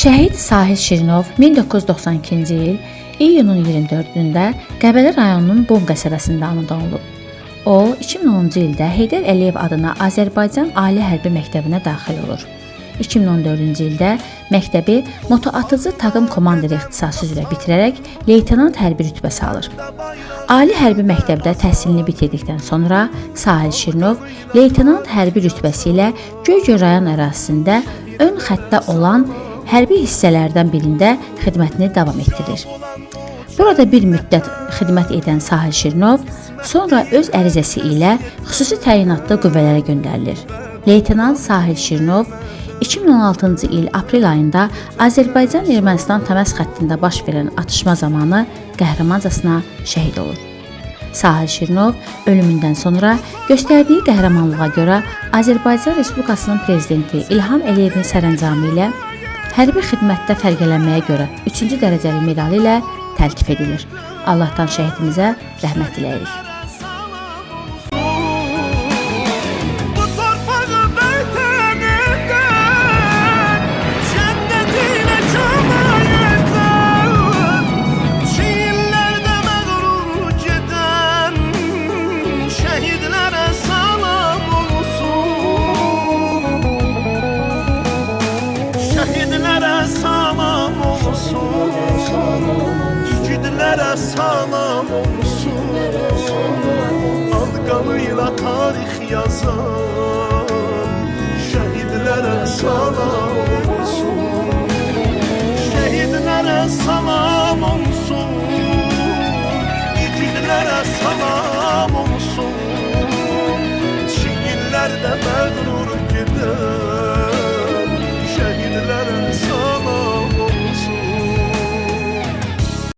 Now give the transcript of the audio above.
Şəhid Sahil Şirinov 1992-ci il iyunun 24-də Qəbələ rayonunun Bom qəsəbəsində anadan olub. O, 2010-cu ildə Heydər Əliyev adına Azərbaycan Ali Hərbi Məktəbinə daxil olur. 2014-cü ildə məktəbi motoatıcı taqım komandiri ixtisası üzrə bitirərək leytenant hərbi rütbəsi alır. Ali Hərbi Məktəbdə təhsilini bitirdikdən sonra Sahil Şirinov leytenant hərbi rütbəsi ilə Göygöl rayon ərazisində ön xəttdə olan hərbi hissələrdən birində xidmətini davam etdirir. Burada bir müddət xidmət edən Sahil Şirinov sonra öz ərizəsi ilə xüsusi təyinatlı qüvvələrə göndərilir. Leytenant Sahil Şirinov 2016-cı il aprel ayında Azərbaycan-Ermənistan təməz xəttində baş verən atışma zamanı qəhrəmancasına şəhid olur. Sahil Şirinov ölümündən sonra göstərdiyi qəhrəmanlığa görə Azərbaycan Respublikasının prezidenti İlham Əliyevin sərəncamı ilə hərbi xidmətdə fərqlənməyə görə 3-cü dərəcəli medali ilə təltif edilir. Allahdan şəhidimizə rəhmət diləyirik. Salam olsun, ad qanıyla tarix yazan şəhidlərə salam olsun, şəhidlərə salam olsun, igidlərə salam olsun, çiğillərdə məğrur gedən